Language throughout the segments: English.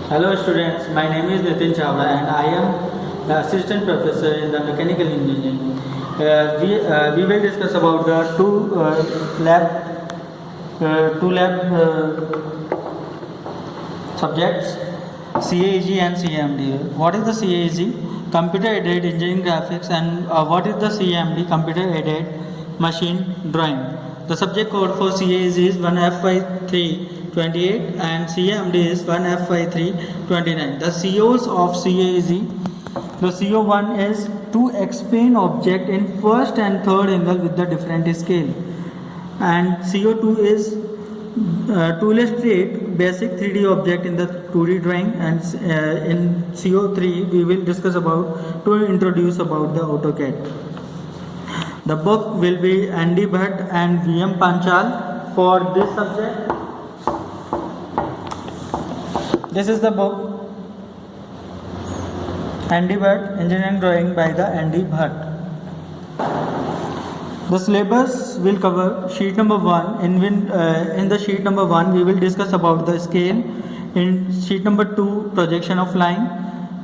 Hello students, my name is Nitin Chawla and I am the assistant professor in the mechanical engineering. We will discuss about the two lab subjects, CAG and CMD. What is the CAG? Computer aided engineering graphics, and what is the CMD? Computer aided machine drawing. The subject code for CAG is 1F5328 and CMD is 1F5329. The COs of CAG, the CO1 is to explain object in first and third angle with the different scale, and CO2 is to illustrate basic 3D object in the 2D drawing, and in CO3 we will discuss about to introduce about the AutoCAD. The book will be Andy Bhatt and VM Panchal for this subject. This is the book Andy Bhatt, Engineering Drawing by the Andy Bhatt. The syllabus will cover sheet number 1. In the sheet number 1 we will discuss about the scale. In sheet number 2 projection of line.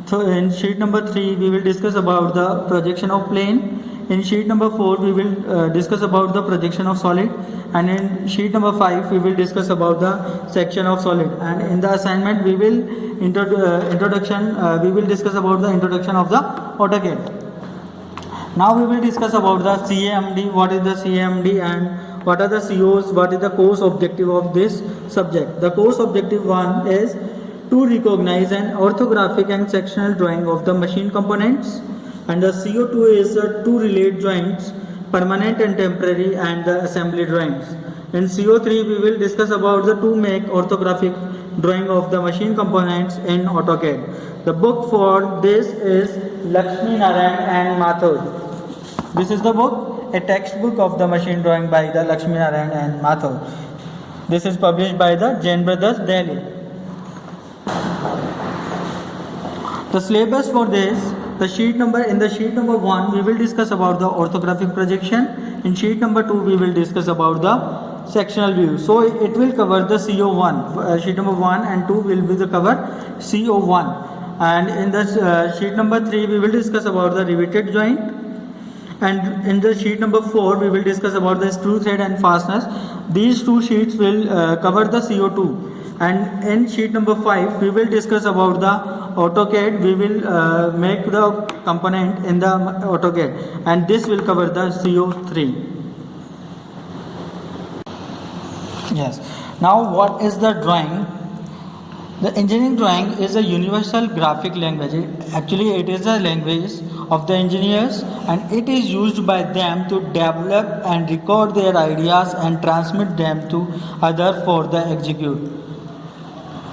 So in sheet number 3 we will discuss about the projection of plane. In sheet number 4 we will discuss about the projection of solid, and in sheet number 5 we will discuss about the section of solid, and in the assignment we will we will discuss about the introduction of the AutoCAD. Now we will discuss about the CAMD, what is the CAMD and what are the COs, what is the course objective of this subject. The course objective 1 is to recognize an orthographic and sectional drawing of the machine components, and the CO2 is to relate joints, permanent and temporary, and the assembly drawings. In CO3 we will discuss about the to make orthographic drawing of the machine components in AutoCAD. The book for this is Lakshmi Narayan and Mathur. This is the book, a textbook of the machine drawing by the Lakshmi Narayan and Mathur. This is published by the Jain Brothers, Delhi. The syllabus for this, in the sheet number 1 we will discuss about the orthographic projection. In sheet number 2 we will discuss about the sectional view. So it will cover the CO1. Sheet number 1 and 2 will be the cover CO1. And in the sheet number 3 we will discuss about the riveted joint, and in the sheet number 4 we will discuss about the screw thread and fasteners. These two sheets will cover the CO2, and in sheet number 5 we will discuss about the AutoCAD. We will make the component in the AutoCAD, and this will cover the CO3. Yes. Now what is the drawing? The engineering drawing is a universal graphic language. It is a language of the engineers, and it is used by them to develop and record their ideas and transmit them to others for the execute.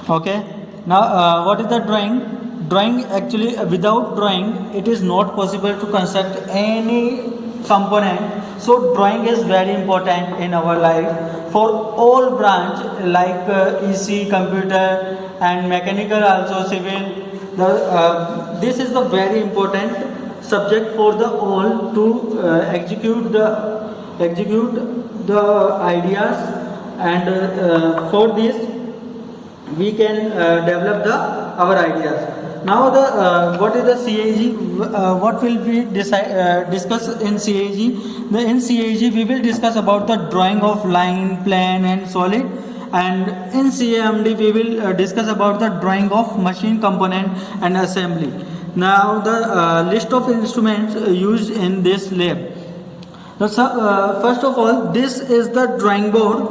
Okay. Now what is the drawing? Drawing, actually without drawing it is not possible to construct any component. So drawing is very important in our life for all branch like EC, computer, and mechanical, also civil. This is the very important subject for the all to execute the ideas, and for this we can develop our ideas. Now what is the CAG? What will we discuss in CAG? In CAG we will discuss about the drawing of line, plane, and solid, and in CAMD we will discuss about the drawing of machine component and assembly. Now the list of instruments used in this lab. First of all, this is the drawing board.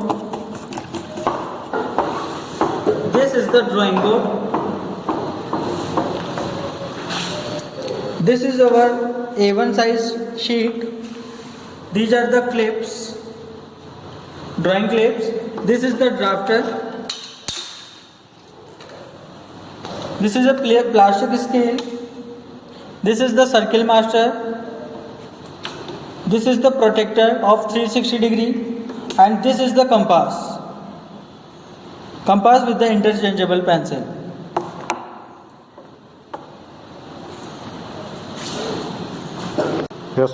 This is the drawing board. This is our A1 size sheet. These are the clips, drawing clips. This is the drafter. This is a plastic scale. This is the circle master. This is the protector of 360 degree, and this is the compass. Compass with the interchangeable pencil. Yes.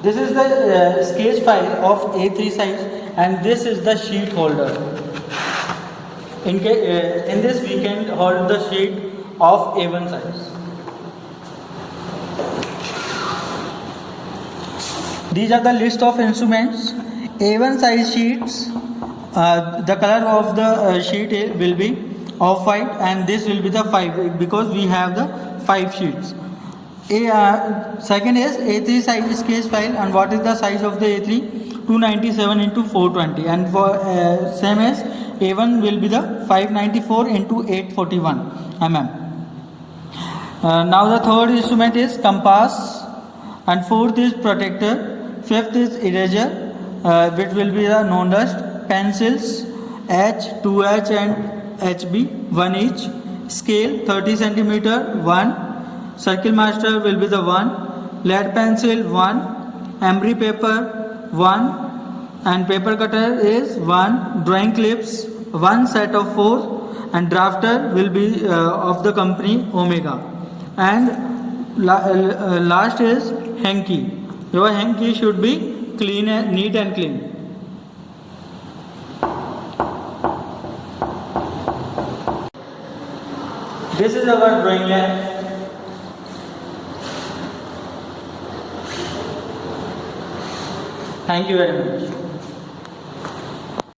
This is the sketch file of A3 size, and this is the sheet holder. In this we can hold the sheet of A1 size. These are the list of instruments. A1 size sheets. The color of the sheet will be off-white, and this will be the 5 because we have the 5 sheets. Second is A3 size sketch file, and what is the size of the A3? 297 into 420, and for same as A1 will be the 594 into 841 mm. Now the third instrument is compass, and fourth is protractor, fifth is eraser, which will be known as pencils, H, 2H and HB, 1 each, scale 30 centimeter, 1, circle master will be the 1, lead pencil 1, emery paper 1, and paper cutter is 1, drawing clips 1 set of 4, and drafter will be of the company Omega, and last is hanky. Your hanky should be clean and neat and clean. This is our drawing lab. Thank you very much.